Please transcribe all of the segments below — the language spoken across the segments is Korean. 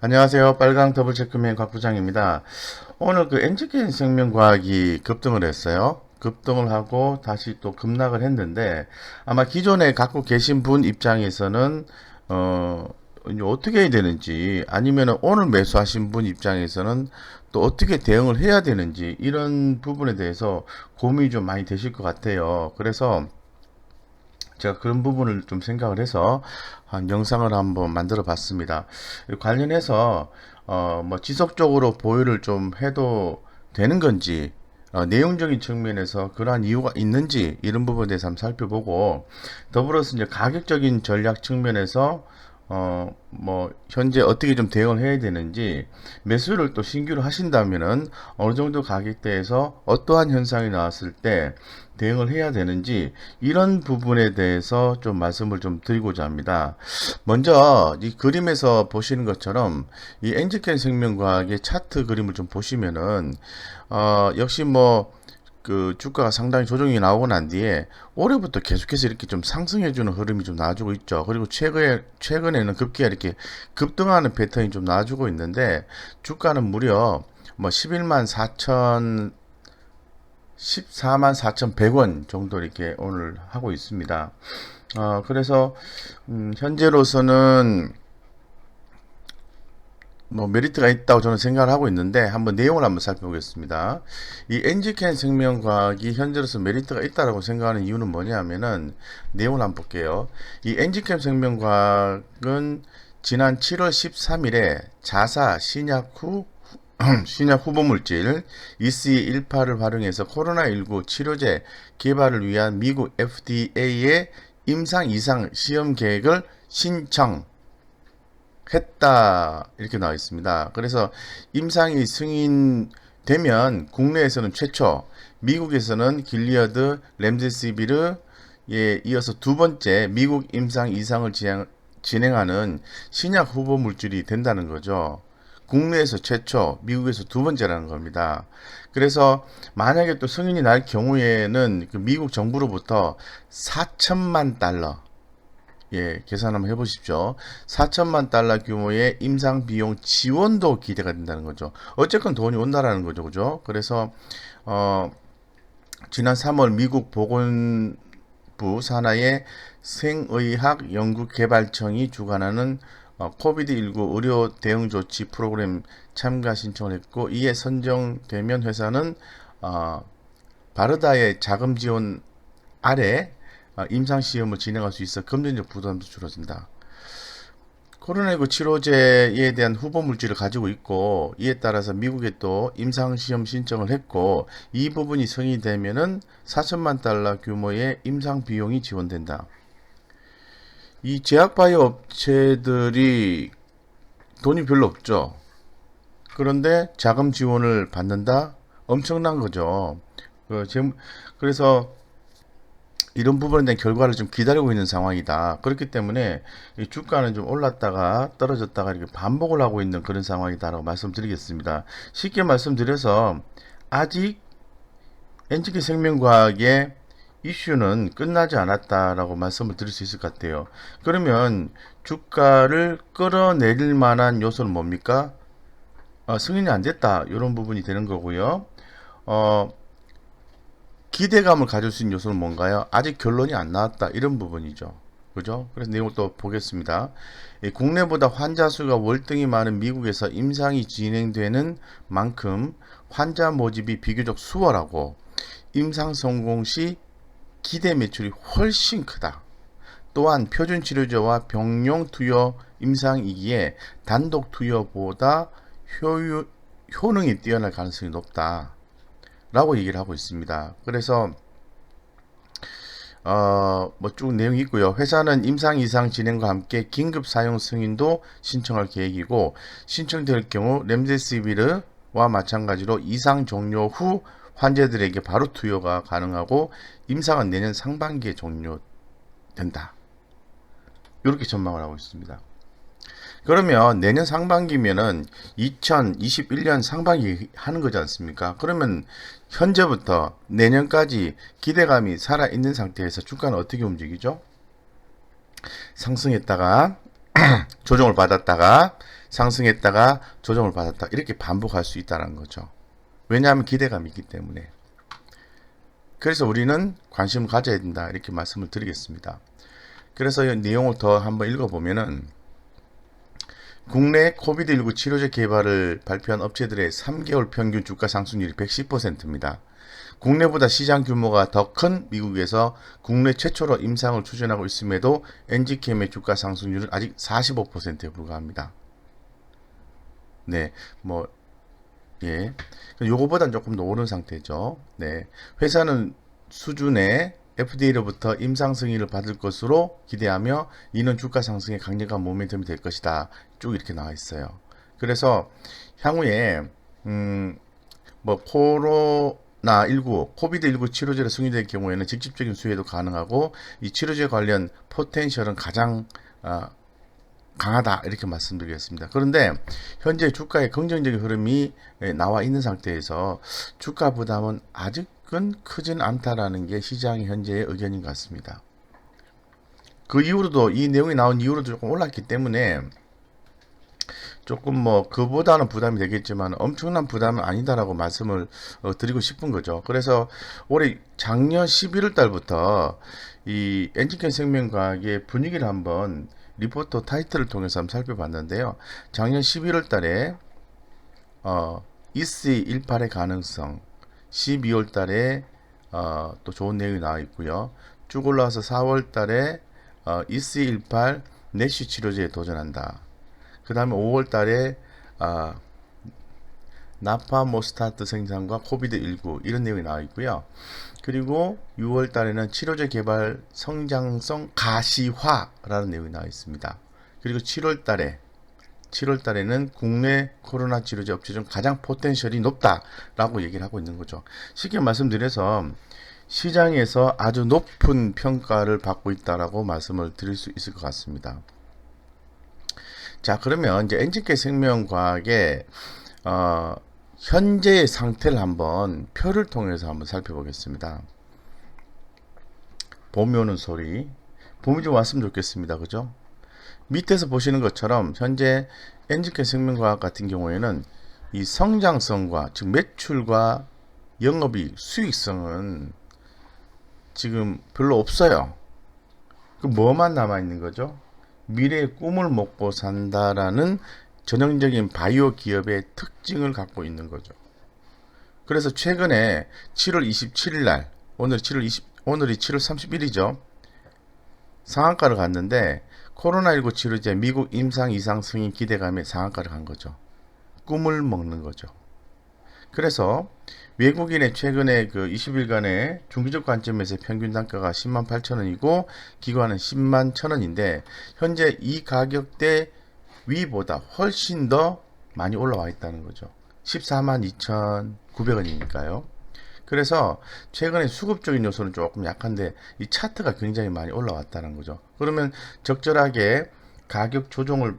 안녕하세요. 빨강 더블 체크맨 곽 부장입니다. 오늘 그 NGK 생명과학이 급등을 했어요. 급등을 하고 다시 또 급락을 했는데 아마 기존에 갖고 계신 분 입장에서는 이제 어떻게 해야 되는지 아니면은 오늘 매수하신 분 입장에서는 또 어떻게 대응을 해야 되는지 이런 부분에 대해서 고민이 좀 많이 되실 것 같아요. 그래서 제가 그런 부분을 좀 생각을 해서 한 영상을 한번 만들어 봤습니다. 관련해서 뭐 지속적으로 보유를 좀 해도 되는 건지 내용적인 측면에서 그러한 이유가 있는지 이런 부분에 대해서 한번 살펴보고 더불어서 이제 가격적인 전략 측면에서 뭐 현재 어떻게 좀 대응을 해야 되는지 매수를 또 신규로 하신다면은 어느 정도 가격대에서 어떠한 현상이 나왔을 때 대응을 해야 되는지 이런 부분에 대해서 좀 말씀을 좀 드리고자 합니다. 먼저 이 그림에서 보시는 것처럼 이 엔지켄 생명과학의 차트 그림을 좀 보시면은 역시 뭐 그 주가가 상당히 조정이 나오고 난 뒤에 올해부터 계속해서 이렇게 좀 상승해주는 흐름이 좀 나와주고 있죠. 그리고 최근에는 급기야 이렇게 급등하는 패턴이 좀 나와주고 있는데 주가는 무려 뭐 11만 4천 14만 4,100원 정도 이렇게 오늘 하고 있습니다. 그래서 현재로서는 뭐 메리트가 있다고 저는 생각을 하고 있는데 한번 내용을 한번 살펴보겠습니다. 이 엔지켄 생명과학이 현재로서 메리트가 있다고 생각하는 이유는 뭐냐면은 내용을 한번 볼게요. 이 엔지켄 생명과학은 지난 7월 13일에 자사 신약 후보물질 EC18을 활용해서 코로나19 치료제 개발을 위한 미국 FDA의 임상 이상 시험 계획을 신청 했다 이렇게 나와 있습니다. 그래서 임상이 승인되면 국내에서는 최초, 미국에서는 길리어드 렘데시비르에 이어서 두 번째 미국 임상 이상을 진행하는 신약 후보 물질이 된다는 거죠. 국내에서 최초, 미국에서 두 번째라는 겁니다. 그래서 만약에 또 승인이 날 경우에는 그 미국 정부로부터 4천만 달러, 예, 계산 한번 해보십시오. 4천만 달러 규모의 임상 비용 지원도 기대가 된다는 거죠. 어쨌건 돈이 온다라는 거죠, 그죠? 그래서 지난 3월 미국 보건부 산하의 생의학 연구개발청이 주관하는 코비드19 의료 대응 조치 프로그램 참가 신청을 했고 이에 선정되면 회사는 바르다의 자금 지원 아래 임상시험을 진행할 수 있어 금전적 부담도 줄어든다. 코로나19 치료제에 대한 후보 물질을 가지고 있고 이에 따라서 미국에 또 임상시험 신청을 했고 이 부분이 승인되면은 4천만 달러 규모의 임상 비용이 지원된다. 이 제약바이오 업체들이 돈이 별로 없죠. 그런데 자금 지원을 받는다? 엄청난 거죠. 그래서 이런 부분에 대한 결과를 좀 기다리고 있는 상황이다. 그렇기 때문에 이 주가는 좀 올랐다가 떨어졌다가 이렇게 반복을 하고 있는 그런 상황이다라고 말씀드리겠습니다. 쉽게 말씀드려서 아직 NGK 생명과학의 이슈는 끝나지 않았다라고 말씀을 드릴 수 있을 것 같아요. 그러면 주가를 끌어내릴 만한 요소는 뭡니까? 승인이 안 됐다. 이런 부분이 되는 거고요. 기대감을 가질 수 있는 요소는 뭔가요? 아직 결론이 안 나왔다. 이런 부분이죠. 그죠? 그래서 내용을 또 보겠습니다. 국내보다 환자 수가 월등히 많은 미국에서 임상이 진행되는 만큼 환자 모집이 비교적 수월하고 임상 성공 시 기대 매출이 훨씬 크다. 또한 표준 치료제와 병용 투여 임상이기에 단독 투여보다 효능이 뛰어날 가능성이 높다. 라고 얘기를 하고 있습니다. 그래서 뭐 쭉 내용이 있고요. 회사는 임상 이상 진행과 함께 긴급 사용 승인도 신청할 계획이고 신청될 경우 렘데시비르와 마찬가지로 이상 종료 후 환자들에게 바로 투여가 가능하고 임상은 내년 상반기에 종료된다. 이렇게 전망을 하고 있습니다. 그러면 내년 상반기면은 2021년 상반기 하는 거지 않습니까? 그러면 현재부터 내년까지 기대감이 살아있는 상태에서 주가는 어떻게 움직이죠? 상승했다가 조정을 받았다가 상승했다가 조정을 받았다. 이렇게 반복할 수 있다는 거죠. 왜냐하면 기대감이 있기 때문에. 그래서 우리는 관심을 가져야 된다. 이렇게 말씀을 드리겠습니다. 그래서 이 내용을 더 한번 읽어보면은 국내 코비드19 치료제 개발을 발표한 업체들의 3개월 평균 주가 상승률이 110%입니다. 국내보다 시장 규모가 더 큰 미국에서 국내 최초로 임상을 추진하고 있음에도 엔지캠의 주가 상승률은 아직 45%에 불과합니다. 네, 예. 요거보단 조금 더 오른 상태죠. 네. 회사는 수준의 FDA로부터 임상 승인을 받을 것으로 기대하며 이는 주가 상승의 강력한 모멘텀이 될 것이다. 쭉 이렇게 나와 있어요. 그래서 향후에 코로나19, 코비드19 치료제로 승인될 경우에는 직접적인 수혜도 가능하고 이 치료제 관련 포텐셜은 가장 강하다 이렇게 말씀드리겠습니다. 그런데 현재 주가의 긍정적인 흐름이 나와 있는 상태에서 주가 부담은 아직은 크진 않다라는 게 시장의 현재의 의견인 것 같습니다. 그 이후로도 이 내용이 나온 이후로도 조금 올랐기 때문에 조금 그보다는 부담이 되겠지만 엄청난 부담은 아니다라고 말씀을 드리고 싶은 거죠. 그래서 올해 작년 11월 달부터 이 엔지캠 생명과학의 분위기를 한번 리포터 타이틀을 통해서 한번 살펴봤는데요. 작년 11월 달에 EC18의 가능성, 12월 달에 또 좋은 내용이 나와 있고요. 쭉 올라와서 4월 달에 EC18 내쉬 치료제에 도전한다. 그 다음에 5월 달에 나파모스타트 생산과 코비드19 이런 내용이 나와 있고요. 그리고 6월 달에는 치료제 개발 성장성 가시화라는 내용이 나와 있습니다. 그리고 7월 달에는 국내 코로나 치료제 업체 중 가장 포텐셜이 높다라고 얘기를 하고 있는 거죠. 쉽게 말씀드려서 시장에서 아주 높은 평가를 받고 있다라고 말씀을 드릴 수 있을 것 같습니다. 자, 그러면 이제 엔지캠 생명과학의 현재의 상태를 한번 표를 통해서 한번 살펴보겠습니다. 봄이 오는 소리. 봄이 좀 왔으면 좋겠습니다. 그죠? 밑에서 보시는 것처럼 현재 엔지캠 생명과학 같은 경우에는 이 성장성과 즉 매출과 영업이익 수익성은 지금 별로 없어요. 그 뭐만 남아 있는 거죠? 미래의 꿈을 먹고 산다라는 전형적인 바이오 기업의 특징을 갖고 있는 거죠. 그래서 최근에 7월 27일 날, 오늘이 7월 31일이죠. 상한가를 갔는데 코로나19 치료제 미국 임상 이상 승인 기대감에 상한가를 간 거죠. 꿈을 먹는 거죠. 그래서 외국인의 최근에 그 20일간의 중기적 관점에서 평균 단가가 10만 8천 원이고 기관은 10만 1천 원인데 현재 이 가격대 위보다 훨씬 더 많이 올라와 있다는 거죠. 14만 2,900원이니까요. 그래서 최근에 수급적인 요소는 조금 약한데 이 차트가 굉장히 많이 올라왔다는 거죠. 그러면 적절하게 가격 조정을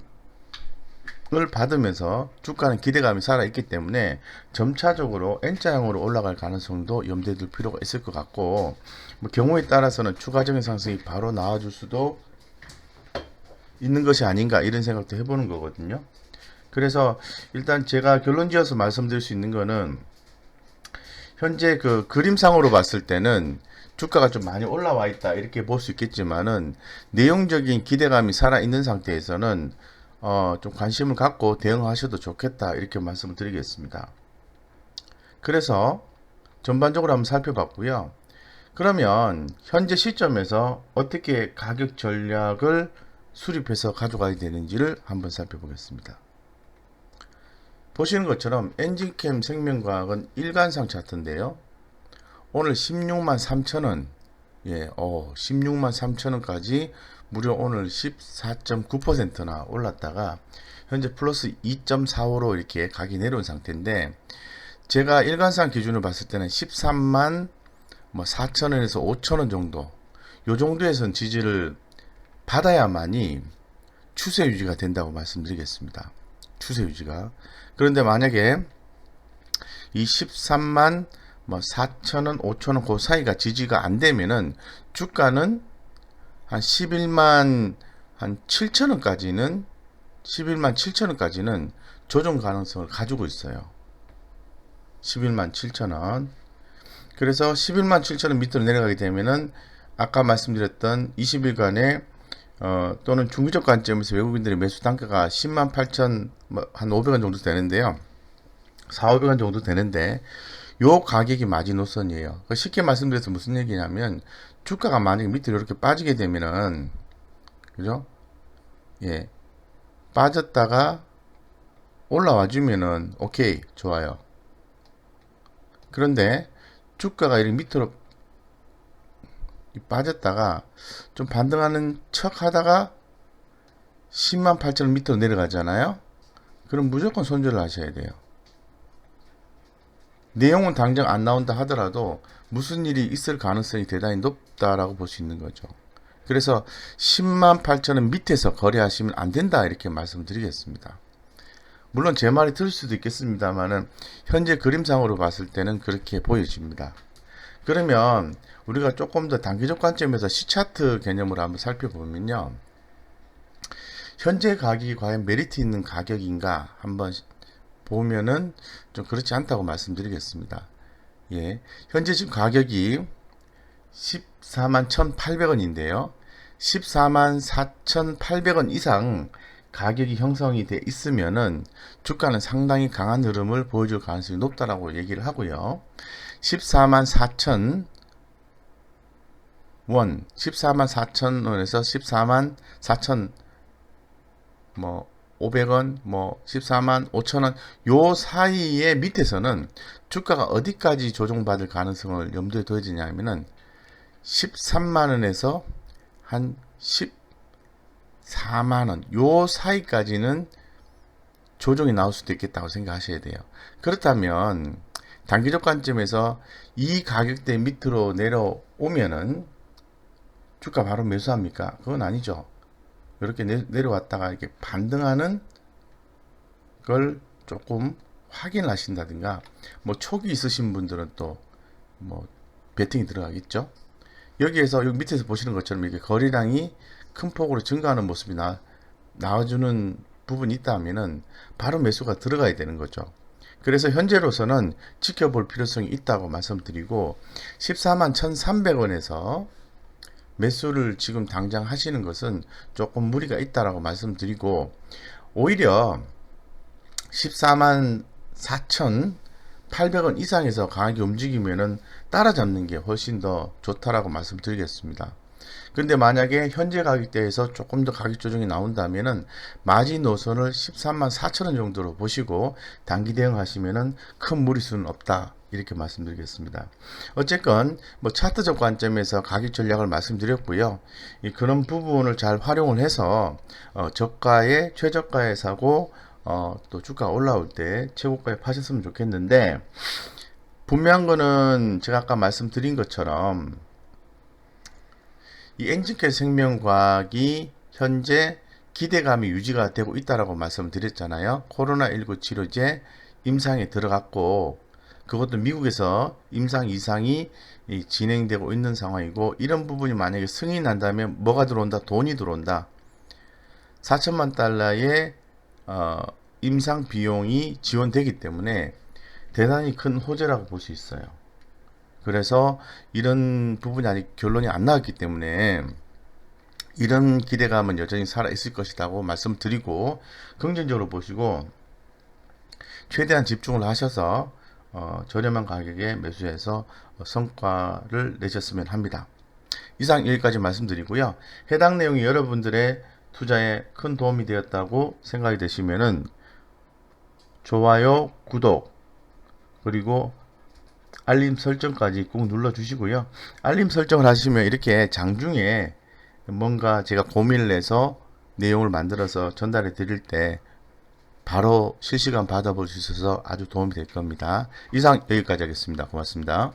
받으면서 주가는 기대감이 살아있기 때문에 점차적으로 N자형으로 올라갈 가능성도 염두에 둘 필요가 있을 것 같고 경우에 따라서는 추가적인 상승이 바로 나와줄 수도 있는 것이 아닌가 이런 생각도 해보는 거거든요. 그래서 일단 제가 결론 지어서 말씀드릴 수 있는 거는 현재 그 그림상으로 봤을 때는 주가가 좀 많이 올라와 있다 이렇게 볼 수 있겠지만은 내용적인 기대감이 살아있는 상태에서는 좀 관심을 갖고 대응하셔도 좋겠다 이렇게 말씀을 드리겠습니다. 그래서 전반적으로 한번 살펴봤고요. 그러면 현재 시점에서 어떻게 가격 전략을 수립해서 가져가야 되는지를 한번 살펴보겠습니다. 보시는 것처럼 엔지캠 생명과학은 일간상 차트인데요. 오늘 16만 3천원 16만 3천원까지 무려 오늘 14.9%나 올랐다가 현재 플러스 2.45로 이렇게 각이 내려온 상태인데 제가 일간상 기준으로 봤을 때는 13만 4천원에서 5천원 정도 요 정도에선 지지를 받아야만이 추세 유지가 된다고 말씀드리겠습니다. 추세 유지가. 그런데 만약에 이 13만 4천원, 5천원 그 사이가 지지가 안 되면은 주가는 한 11만 한 7천원까지는 11만 7천원까지는 조정 가능성을 가지고 있어요. 11만 7천원. 그래서 11만 7천원 밑으로 내려가게 되면은 아까 말씀드렸던 20일간의 또는 중기적 관점에서 외국인들의 매수 단가가 10만 8천 한 500원 정도 되는데요. 4, 500원 정도 되는데 요 가격이 마지노선이에요. 쉽게 말씀드려서 무슨 얘기냐면 주가가 만약에 밑으로 이렇게 빠지게 되면은 그죠? 예. 빠졌다가 올라와 주면은 오케이 좋아요. 그런데 주가가 이렇게 밑으로 빠졌다가 좀 반등하는 척 하다가 10만 8천원 밑으로 내려가잖아요. 그럼 무조건 손절을 하셔야 돼요. 내용은 당장 안 나온다 하더라도 무슨 일이 있을 가능성이 대단히 높다라고 볼 수 있는 거죠. 그래서 10만 8천원 밑에서 거래하시면 안 된다 이렇게 말씀드리겠습니다. 물론 제 말이 틀릴 수도 있겠습니다만은 현재 그림상으로 봤을 때는 그렇게 보여집니다. 그러면 우리가 조금 더 단기적 관점에서 C차트 개념으로 한번 살펴보면요. 현재 가격이 과연 메리트 있는 가격인가 한번 보면은 좀 그렇지 않다고 말씀드리겠습니다. 예. 현재 지금 가격이 14만 1,800원인데요. 14만 4,800원 이상 가격이 형성이 돼 있으면은 주가는 상당히 강한 흐름을 보여줄 가능성이 높다라고 얘기를 하고요. 14만 4천 원, 14만 4천 원에서 14만 4천 500원, 14만 5천 원, 요 사이의 밑에서는 주가가 어디까지 조정받을 가능성을 염두에 둬야 되냐면은 13만 원에서 한 14만 원, 요 사이까지는 조정이 나올 수도 있겠다고 생각하셔야 돼요. 그렇다면 단기적 관점에서 이 가격대 밑으로 내려오면은 주가 바로 매수합니까? 그건 아니죠. 이렇게 내려왔다가 이렇게 반등하는 걸 조금 확인하신다든가, 초기 있으신 분들은 또 베팅이 들어가겠죠. 여기에서 여기 밑에서 보시는 것처럼 이렇게 거래량이 큰 폭으로 증가하는 모습이 나와주는 부분이 있다면은 바로 매수가 들어가야 되는 거죠. 그래서 현재로서는 지켜볼 필요성이 있다고 말씀드리고 14만 1,300원에서 매수를 지금 당장 하시는 것은 조금 무리가 있다라고 말씀드리고 오히려 14만 4,800원 이상에서 강하게 움직이면은 따라잡는 게 훨씬 더 좋다라고 말씀드리겠습니다. 근데 만약에 현재 가격대에서 조금 더 가격 조정이 나온다면은 마진 노선을 13만 4천원 정도로 보시고 단기 대응하시면은 큰 무리수는 없다 이렇게 말씀드리겠습니다. 어쨌건 차트적 관점에서 가격 전략을 말씀드렸고요. 그런 부분을 잘 활용을 해서 저가에 최저가에 사고 또 주가 올라올 때 최고가에 파셨으면 좋겠는데, 분명한 거는 제가 아까 말씀드린 것처럼 이 엔진캐 생명과학이 현재 기대감이 유지가 되고 있다라고 말씀드렸잖아요. 코로나19 치료제 임상에 들어갔고 그것도 미국에서 임상 이상이 진행되고 있는 상황이고, 이런 부분이 만약에 승인한다면 뭐가 들어온다? 돈이 들어온다. 4천만 달러의 임상 비용이 지원되기 때문에 대단히 큰 호재라고 볼 수 있어요. 그래서 이런 부분이 아직 결론이 안 나왔기 때문에 이런 기대감은 여전히 살아 있을 것이라고 말씀드리고, 긍정적으로 보시고 최대한 집중을 하셔서 저렴한 가격에 매수해서 성과를 내셨으면 합니다. 이상 여기까지 말씀드리고요. 해당 내용이 여러분들의 투자에 큰 도움이 되었다고 생각이 되시면은 좋아요, 구독, 그리고 알림 설정까지 꼭 눌러 주시고요. 알림 설정을 하시면 이렇게 장중에 뭔가 제가 고민을 해서 내용을 만들어서 전달해 드릴 때 바로 실시간 받아볼 수 있어서 아주 도움이 될 겁니다. 이상 여기까지 하겠습니다. 고맙습니다.